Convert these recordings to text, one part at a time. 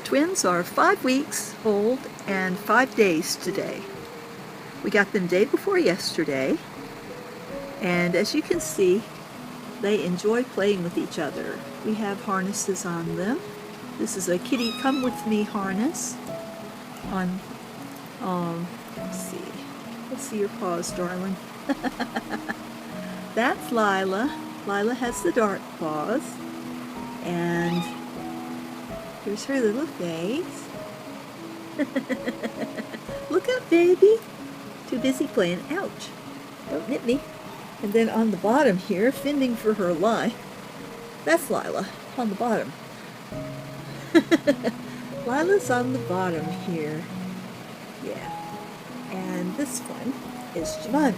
twins are 5 weeks old and 5 days today. We got them day before yesterday, and as you can see, they enjoy playing with each other. We have harnesses on them. This is a kitty come with me harness on, let's see your paws, darling. That's Leyla. Leyla has the dark paws, and here's her little face. Look up, baby. Too busy playing. Ouch. Don't nip me. And then on the bottom here, fending for her life, that's Leyla on the bottom. Leyla's on the bottom here. Yeah. And this one is Jemima.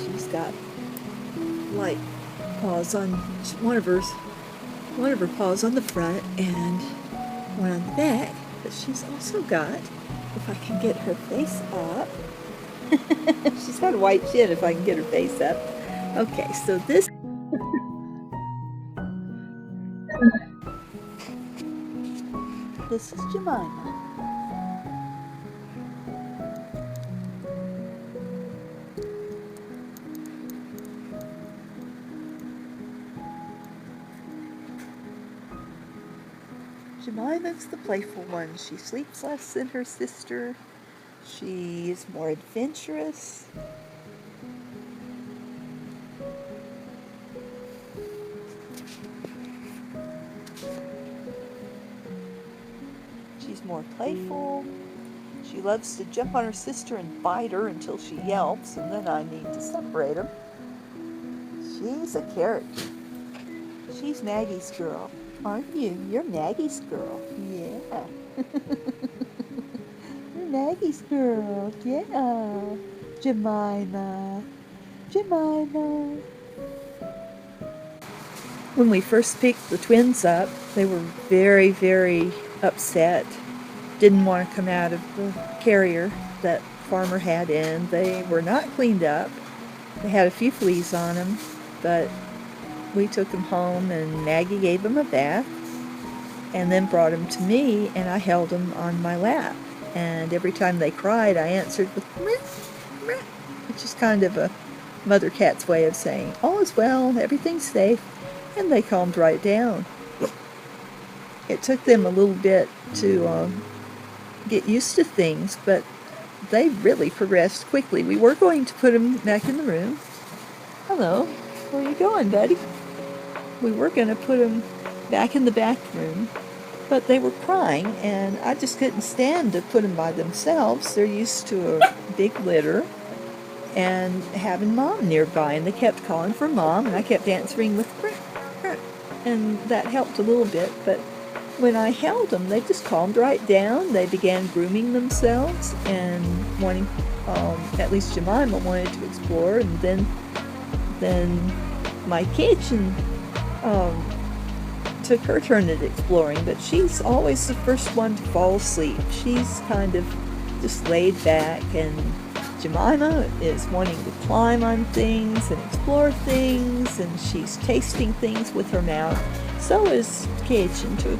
She's got light paws on one of her paws on the front and one on the back, but she's also got, if I can get her face up, she's got a white chin if I can get her face up. Okay, so this this is Jemima. Jemima's the playful one. She sleeps less than her sister. She's more adventurous. She's more playful. She loves to jump on her sister and bite her until she yelps, and then I need to separate them. She's a character. She's Maggie's girl. Aren't you? You're Maggie's girl. Yeah. You're Maggie's girl. Yeah. Jemima. Jemima. When we first picked the twins up, they were very, very upset. Didn't want to come out of the carrier that farmer had in. They were not cleaned up. They had a few fleas on them, but we took them home and Maggie gave them a bath and then brought them to me, and I held them on my lap. And every time they cried, I answered with meh, meh, which is kind of a mother cat's way of saying, all is well, everything's safe, and they calmed right down. It took them a little bit to get used to things, but they really progressed quickly. We were going to put them back in the room. Hello, where are you going, buddy? We were going to put them back in the back room, but they were crying, and I just couldn't stand to put them by themselves. They're used to a big litter and having Mom nearby, and they kept calling for Mom, and I kept answering with crap, crap, and that helped a little bit. But when I held them, they just calmed right down. They began grooming themselves and wanting, at least Jemima wanted to explore, and then my kitchen took her turn at exploring, but she's always the first one to fall asleep. She's kind of just laid back, and Jemima is wanting to climb on things and explore things, and she's tasting things with her mouth. So is Kitchen to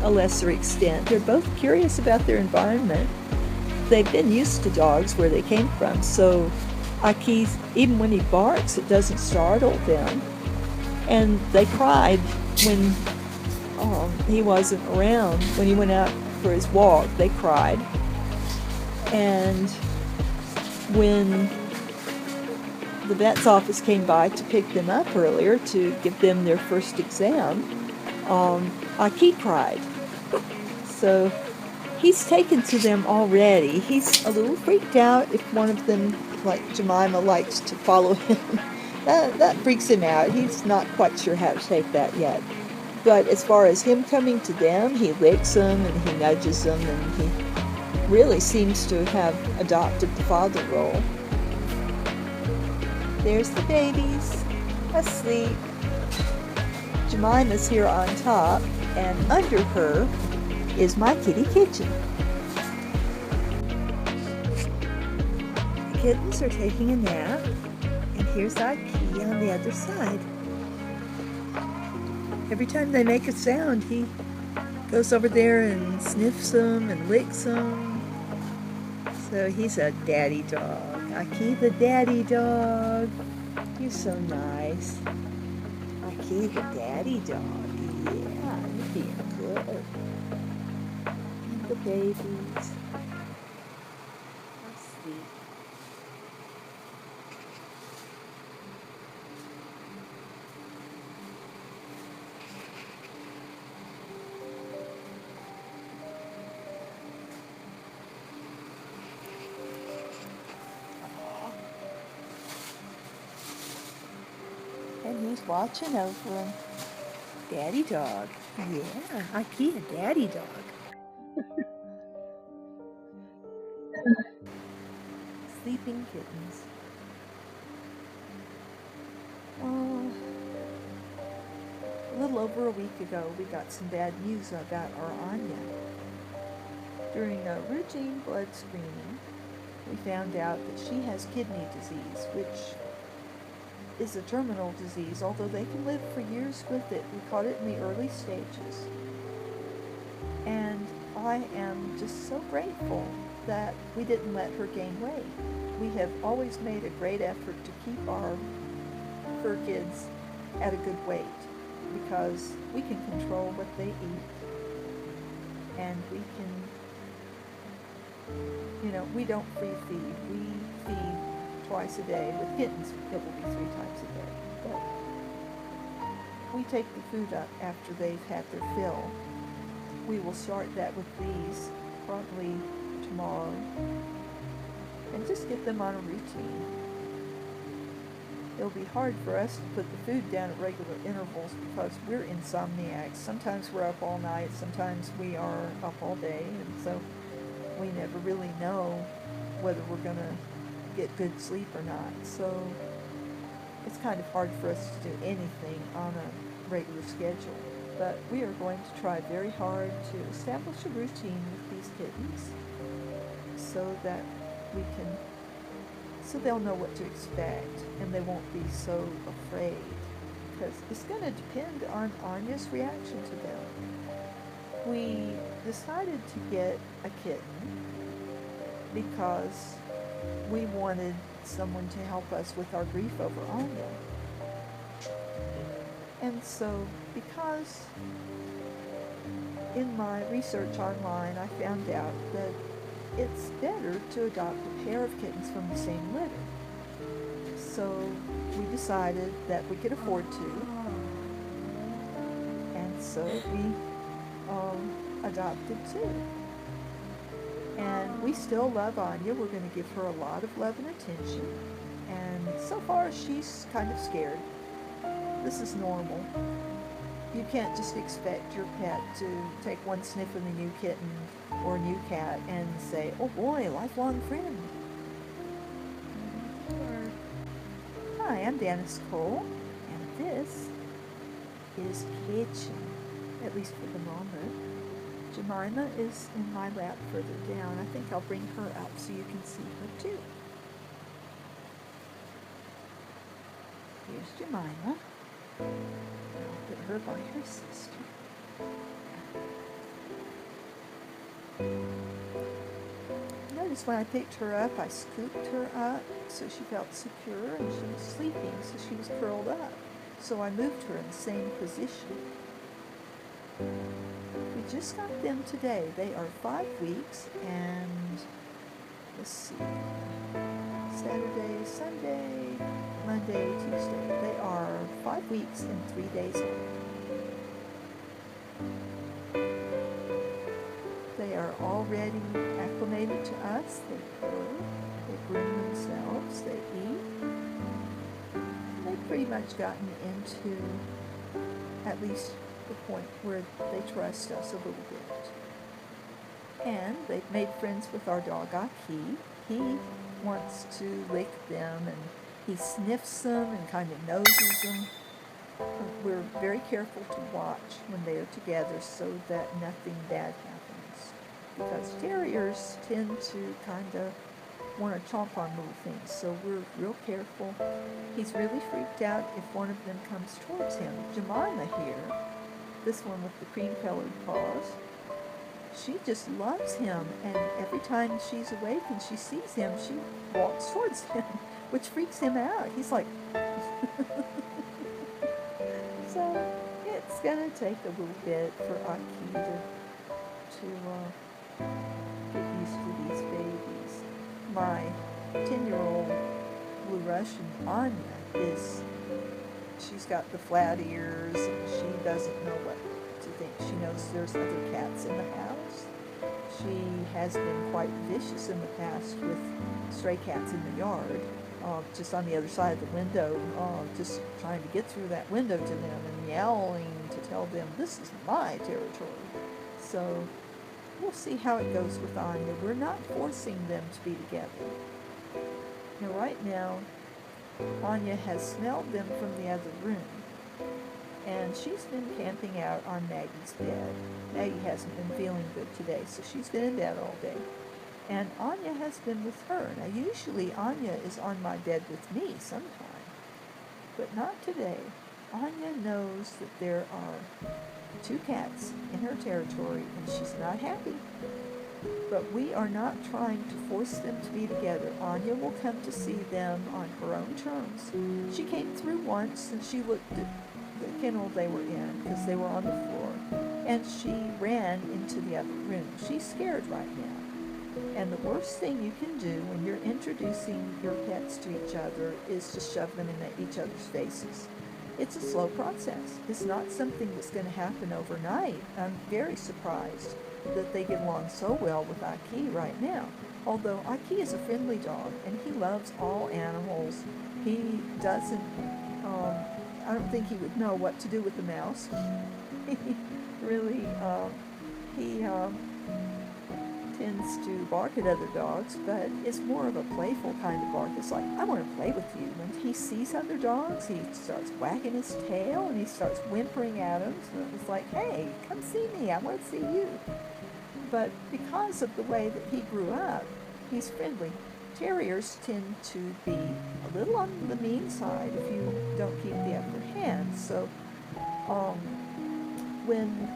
a lesser extent. They're both curious about their environment. They've been used to dogs where they came from, so Aki's, even when he barks, it doesn't startle them. And they cried when he wasn't around. When he went out for his walk, they cried. And when the vet's office came by to pick them up earlier to give them their first exam, Aki cried. So he's taken to them already. He's a little freaked out if one of them, like Jemima, likes to follow him. That freaks him out. He's not quite sure how to take that yet. But as far as him coming to them, he licks them and he nudges them, and he really seems to have adopted the father role. There's the babies, asleep. Jemima's here on top, and under her is my kitty Kitchen. The kittens are taking a nap, and here's Aki on the other side. Every time they make a sound, he goes over there and sniffs them and licks them. So he's a daddy dog. Aki the daddy dog. You're so nice. Aki the daddy dog. Yeah, you're being good. And the babies. How sweet. And he's watching over him. Daddy dog. Yeah, Aki a daddy dog. Sleeping kittens. Oh, a little over a week ago, we got some bad news about our Anya. During a routine blood screening, we found out that she has kidney disease, which is a terminal disease, although they can live for years with it. We caught it in the early stages. And I am just so grateful that we didn't let her gain weight. We have always made a great effort to keep our fur kids at a good weight because we can control what they eat, and we can, we don't free feed. We feed twice a day. With kittens, it will be 3 times a day. But we take the food up after they've had their fill. We will start that with these probably tomorrow and just get them on a routine. It'll be hard for us to put the food down at regular intervals because we're insomniacs. Sometimes we're up all night, sometimes we are up all day, and so we never really know whether we're going to get good sleep or not. So it's kind of hard for us to do anything on a regular schedule. But we are going to try very hard to establish a routine with these kittens so that they'll know what to expect and they won't be so afraid, because it's going to depend on Anya's reaction to them. We decided to get a kitten because we wanted someone to help us with our grief over Anya. And so, because in my research online I found out that it's better to adopt a pair of kittens from the same litter. So we decided that we could afford to. And so we adopted 2. And we still love Anya. We're going to give her a lot of love and attention. And so far she's kind of scared. This is normal. You can't just expect your pet to take one sniff of a new kitten or a new cat and say, oh boy, lifelong friend. Hi, I'm Dennis Cole, and this is Kitchen, at least for the moment. Jemima is in my lap further down. I think I'll bring her up so you can see her too. Here's Jemima. I'll put her by her sister. Notice when I picked her up, I scooped her up so she felt secure, and she was sleeping, so she was curled up. So I moved her in the same position. We just got them today. They are 5 weeks, and let's see, Saturday, Sunday, Monday, Tuesday. They are 5 weeks and 3 days old. They are already acclimated to us. They purr, they groom themselves, they eat. They've pretty much gotten into at least the point where they trust us a little bit. And they've made friends with our dog Aki. He wants to lick them, and he sniffs them and kind of noses them. We're very careful to watch when they are together so that nothing bad happens, because terriers tend to kind of want to chomp on little things, so we're real careful. He's really freaked out if one of them comes towards him. Jemima here this one with the cream-colored paws. She just loves him, and every time she's awake and she sees him, she walks towards him, which freaks him out. He's like, so it's gonna take a little bit for Aki to get used to these babies. My 10-year-old Blue Russian Anya she's got the flat ears, and she doesn't know what to think. She knows there's other cats in the house. She has been quite vicious in the past with stray cats in the yard, just on the other side of the window, just trying to get through that window to them and yelling to tell them, this is my territory. So we'll see how it goes with Anya. We're not forcing them to be together. Now, right now, Anya has smelled them from the other room, and she's been camping out on Maggie's bed. Maggie hasn't been feeling good today, so she's been in bed all day. And Anya has been with her. Now, usually Anya is on my bed with me sometime, but not today. Anya knows that there are 2 cats in her territory, and she's not happy. But we are not trying to force them to be together. Anya will come to see them on her own terms. She came through once, and she looked at the kennel they were in because they were on the floor, and she ran into the other room. She's scared right now. And the worst thing you can do when you're introducing your pets to each other is to shove them in each other's faces. It's a slow process. It's not something that's going to happen overnight. I'm very surprised that they get along so well with Aki right now. Although Aki is a friendly dog and he loves all animals. He doesn't, I don't think he would know what to do with the mouse. He really, he tends to bark at other dogs, but it's more of a playful kind of bark. It's like, I want to play with you. When he sees other dogs, he starts wagging his tail and he starts whimpering at them. So it's like, hey, come see me. I want to see you. But because of the way that he grew up, he's friendly. Terriers tend to be a little on the mean side if you don't keep the upper hand. So when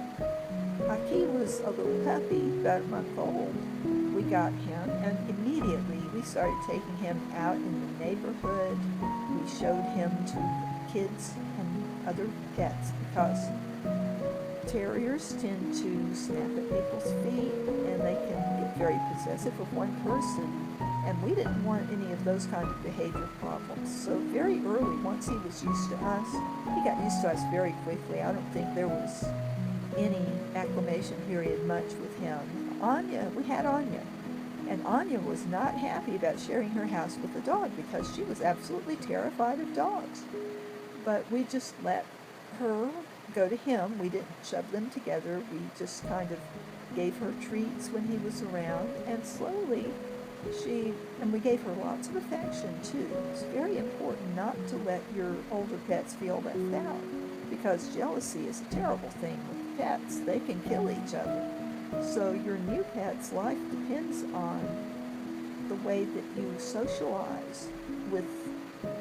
Aki was a little puppy, about a month old, we got him, and immediately we started taking him out in the neighborhood. We showed him to kids and other pets because terriers tend to snap at people's feet, and they can get very possessive of one person, and we didn't want any of those kind of behavior problems. So very early, once he was used to us, he got used to us very quickly. I don't think there was any acclimation period much with him. Anya, we had Anya, and Anya was not happy about sharing her house with a dog because she was absolutely terrified of dogs. But we just let her go to him. We didn't shove them together. We just kind of gave her treats when he was around, and slowly and we gave her lots of affection too. It's very important not to let your older pets feel left out, because jealousy is a terrible thing with pets. They can kill each other. So your new pet's life depends on the way that you socialize with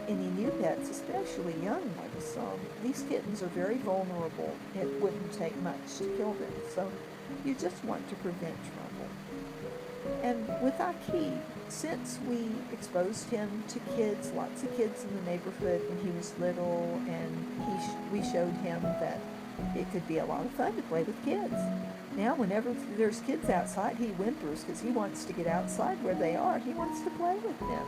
any new pets, especially young ones. These kittens are very vulnerable. It wouldn't take much to kill them. So you just want to prevent trouble. And with Aki, since we exposed him to kids, lots of kids in the neighborhood when he was little, and we showed him that it could be a lot of fun to play with kids. Now, whenever there's kids outside, he whimpers because he wants to get outside where they are. He wants to play with them.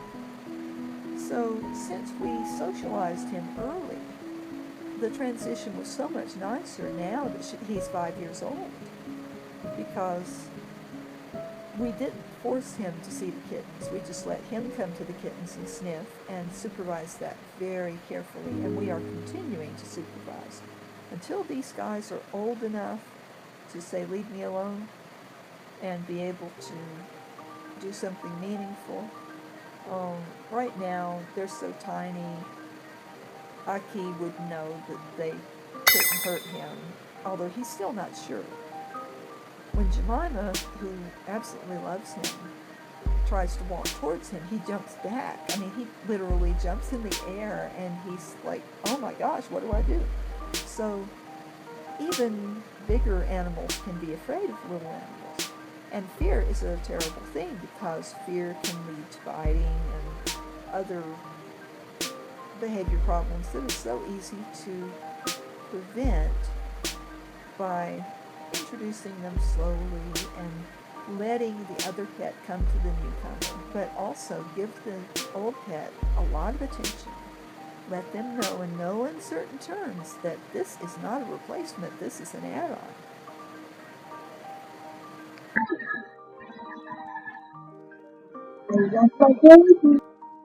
So, since we socialized him early, the transition was so much nicer now that he's 5 years old, because we didn't force him to see the kittens. We just let him come to the kittens and sniff and supervise that very carefully, and we are continuing to supervise until these guys are old enough to say, leave me alone, and be able to do something meaningful. Right now, they're so tiny, Aki would know that they couldn't hurt him, although he's still not sure. When Jemima, who absolutely loves him, tries to walk towards him, he jumps back. I mean, he literally jumps in the air, and he's like, oh my gosh, what do I do? So even bigger animals can be afraid of little animals. And fear is a terrible thing because fear can lead to biting and other behavior problems that are so easy to prevent by introducing them slowly and letting the other pet come to the newcomer, but also give the old pet a lot of attention. Let them know in no uncertain terms that this is not a replacement, this is an add-on.